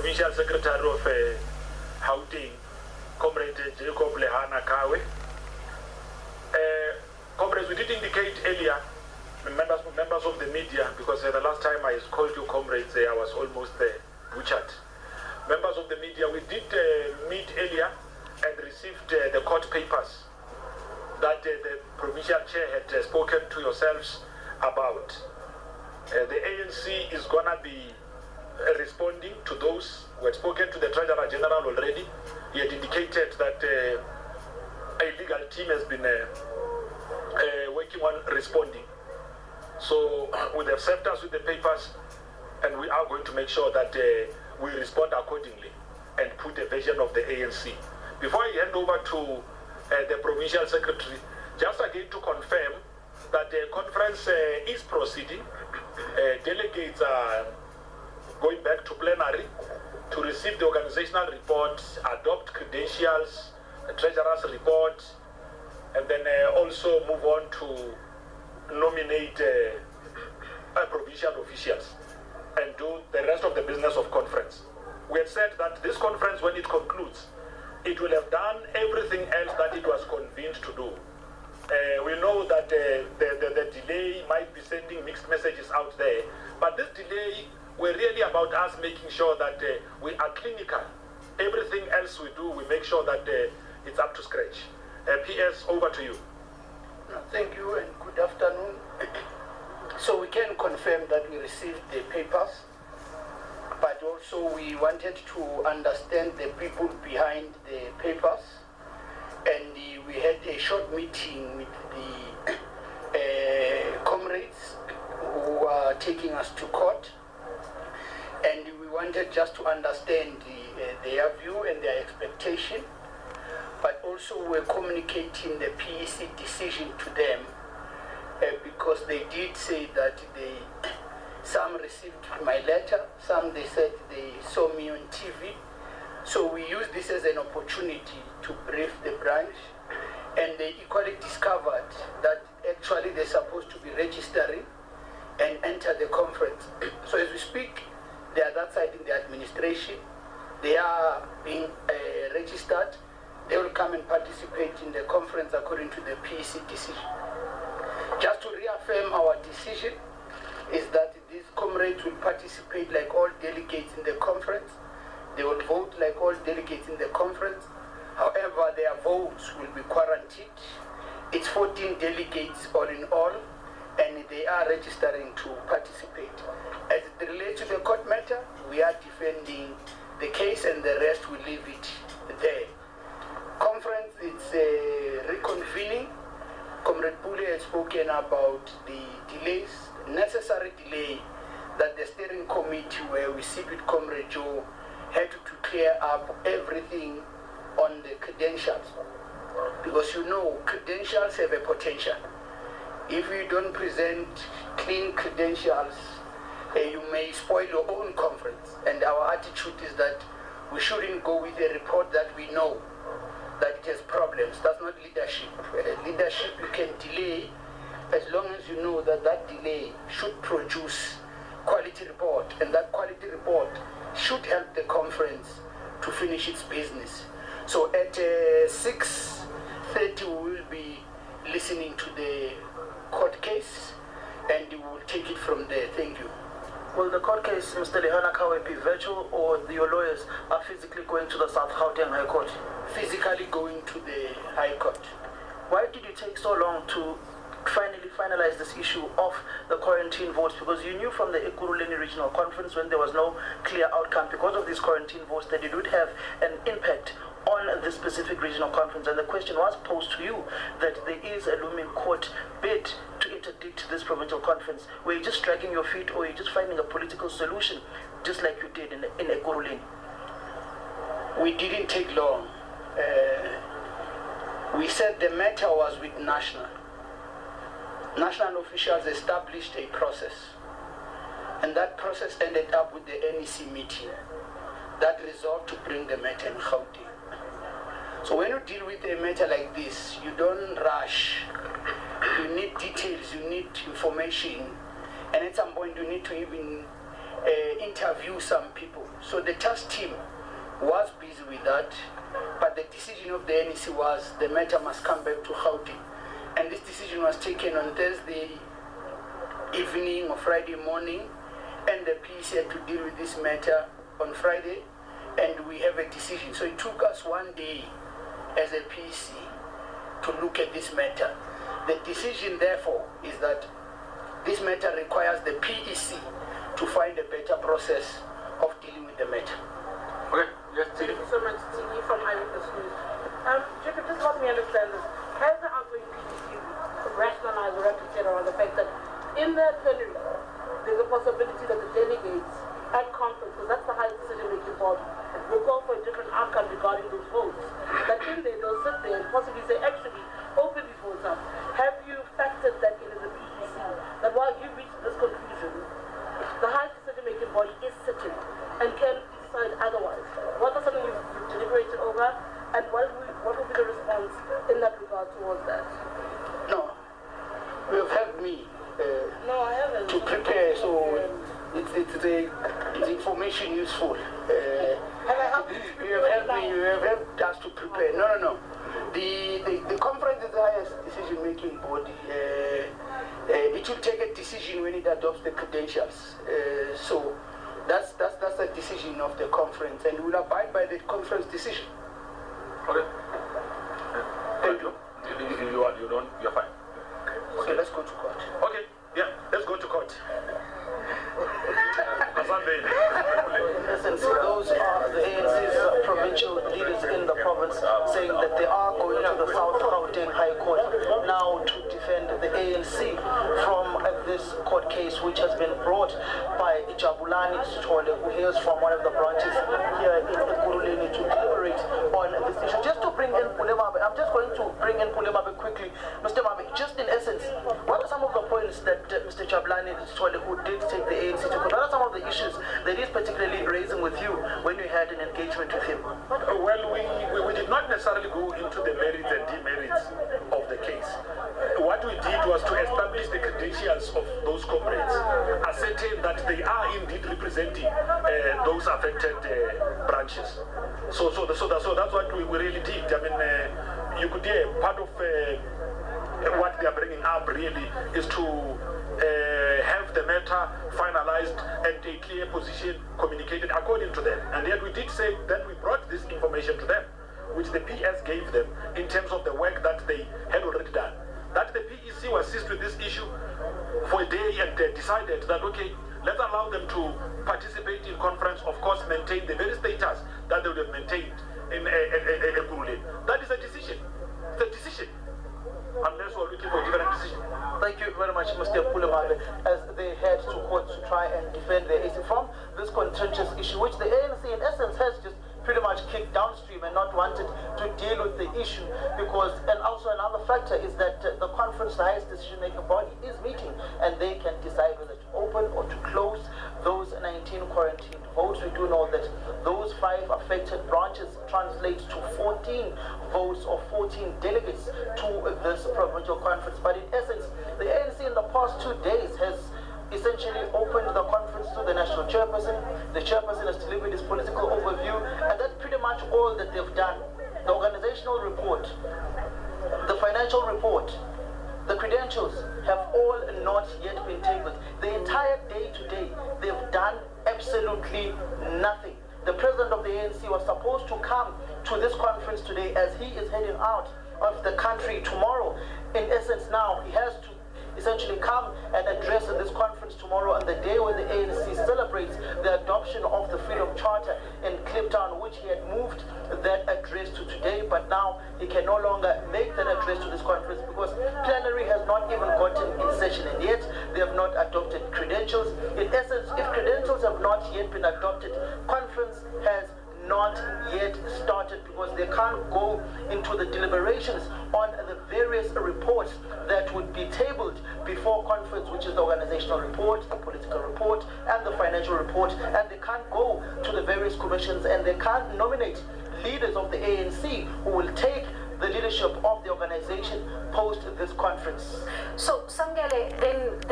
Provincial Secretary of Gauteng, Comrade Jacob Lehana Kawe. Comrades, we did indicate earlier, members of the media, because the last time I called you comrades, I was almost butchered. Members of the media, we did meet earlier and received the court papers that the provincial chair had spoken to yourselves about. The ANC is going to be responding to those who had spoken to the Treasurer General already. He had indicated that a legal team has been working on responding. So we have served us with the papers, and we are going to make sure that we respond accordingly and put a version of the ANC. Before I hand over to the provincial secretary, just again to confirm that the conference is proceeding. Delegates are going back to plenary to receive the organizational report, adopt credentials, the treasurer's report, and then also move on to nominate provincial officials and do the rest of the business of conference. We have said that this conference, when it concludes, it will have done everything else that it was convened to do. We know that the delay might be sending mixed messages out there, but this delay, we're really about us making sure that we are clinical. Everything else we do, we make sure that it's up to scratch. PS, over to you. Thank you and good afternoon. So we can confirm that we received the papers, but also we wanted to understand the people behind the papers, and we had a short meeting with the comrades who are taking us to court, and we wanted just to understand their view and their expectation, but also we're communicating the PEC decision to them, because they did say that some received my letter, some they said they saw me on TV. So we use this as an opportunity to brief the branch, and they equally discovered that actually they're supposed to be registering and enter the conference. So as we speak, they are that side in the administration. They are being registered. They will come and participate in the conference according to the PEC decision. Just to reaffirm our decision is that these comrades will participate like all delegates in the conference. They will vote like all delegates in the conference. However, their votes will be quarantined. It's 14 delegates all in all, and they are registering to participate. As it relates to the court matter, we are defending the case, and the rest will leave it there. Conference, it's reconvening. Comrade Pule has spoken about the delays, necessary delay that the steering committee, where we sit with Comrade Joe, had to clear up everything on the credentials. Because you know, credentials have a potential. If you don't present clean credentials, you may spoil your own conference. And our attitude is that we shouldn't go with a report that we know that it has problems. That's not leadership. Leadership you can delay as long as you know that that delay should produce quality report, and that quality report should help the conference to finish its business. So at 6:30 we will be listening to the court case, and we will take it from there. Thank you. Will the court case, Mr. Lehanakawe, be virtual, or your lawyers are physically going to the South Gauteng High Court? Physically going to the High Court. Why did you take so long to finally finalize this issue of the quarantine votes? Because you knew from the Ekurhuleni Regional Conference, when there was no clear outcome because of these quarantine votes, that it would have an impact on this specific regional conference, and the question was posed to you that there is a looming court bid to interdict this provincial conference. Were you just dragging your feet, or were you just finding a political solution, just like you did in Ekurhuleni? We didn't take long. We said the matter was with national. National officials established a process, and that process ended up with the NEC meeting that resolved to bring the matter in Gauteng. So when you deal with a matter like this, you don't rush. You need details, you need information, and at some point you need to even interview some people. So the task team was busy with that, but the decision of the NEC was the matter must come back to Gauteng. And this decision was taken on Thursday evening or Friday morning, and the PEC had to deal with this matter on Friday, and we have a decision. So it took us 1 day as a PEC to look at this matter. The decision, therefore, is that this matter requires the PEC to find a better process of dealing with the matter. Okay, yes, Thank you so much, TV from Eyewitness News. Jacob, just help me understand this. Has the outgoing PEC rationalized or repeated around the fact that in the plenary, there's a possibility that the delegates at conference, because that's the highest decision-making body, will call for a different outcome regarding those votes. That in there, they'll sit there and possibly say, actually, open these votes up. Have you factored that in as a PEC? That while you reach this conclusion, the highest decision-making body is sitting and can decide otherwise. What is something you've deliberated over, and what will be the response in that regard towards that? No, you have helped me No, I haven't. to prepare, so it's information useful. Have I helped you to You have prepare helped now? me, you have helped us to prepare. No. The conference is the highest decision-making body. It will take a decision when it adopts the credentials. So that's the decision of the conference, and we will abide by the conference decision. Okay. Thank you. You're fine. Okay, let's go to court. Okay, yeah, let's go to court. In essence, those are the ANC's provincial leaders in the province saying that they are going to the South Gauteng High Court now to defend the ANC from this court case which has been brought by Jabulani Sithole, who hails from one of the branches here in Ekurhuleni, to deliberate on this issue. Just to bring in Pulemabe, I'm just going to bring in Pulemabe quickly. Mr. Mabe, just in essence, what are some of the points that Mr. Jabulani Sithole, who did take the ANC to court, what are some of the issues that he's particularly raising with you when you had an engagement with him? Well, we did not necessarily go into the merits and demerits of the case. What we did was to establish the credentials of those comrades, ascertain that they are indeed representing those affected branches. So that's what we really did. I mean, you could hear part of what they are bringing up really is to have the matter finalized and a clear position communicated according to them. And yet we did say that we brought this information to them, which the PS gave them in terms of the work that they had already done. That the PEC was seized with this issue for a day and decided that, okay, let's allow them to participate in conference, of course, maintain the very status that they would have maintained in Ekurhuleni. That is a decision. It's a decision. Unless we're looking for a different decision. Thank you very much, Mr. Pulemabe, as they head to court to try and defend the ANC from this contentious issue, which the ANC in essence has just pretty much kicked downstream and not wanted to deal with the issue because, and also another factor is that the conference, the highest decision-making body, is meeting and they can decide whether to open or to close those 19 quarantined votes. We do know that those 5 affected branches translate to 14 votes or 14 delegates to this provincial conference. But in essence, the ANC in the past 2 days has essentially opened the conference to the national chairperson. The chairperson has delivered his political overview, and that's pretty much all that they've done. The organizational report, the financial report, the credentials have all not yet been tabled. The entire day today, they've done absolutely nothing. The president of the ANC was supposed to come to this conference today as he is heading out of the country tomorrow. In essence, now he has to essentially come and address this conference tomorrow on the day when the ANC celebrates the adoption of the Freedom Charter in Kliptown, which he had moved that address to today, but now he can no longer make that address to this conference because plenary has not even gotten in session, and yet they have not adopted credentials. In essence, if credentials have not yet been adopted, conference has not yet started because they can't go into the deliberations on the various reports that would be tabled before conference, which is the organizational report, the political report, and the financial report, and they can't go to the various commissions and they can't nominate leaders of the ANC who will take the leadership of the organization post this conference. So, Sangele, then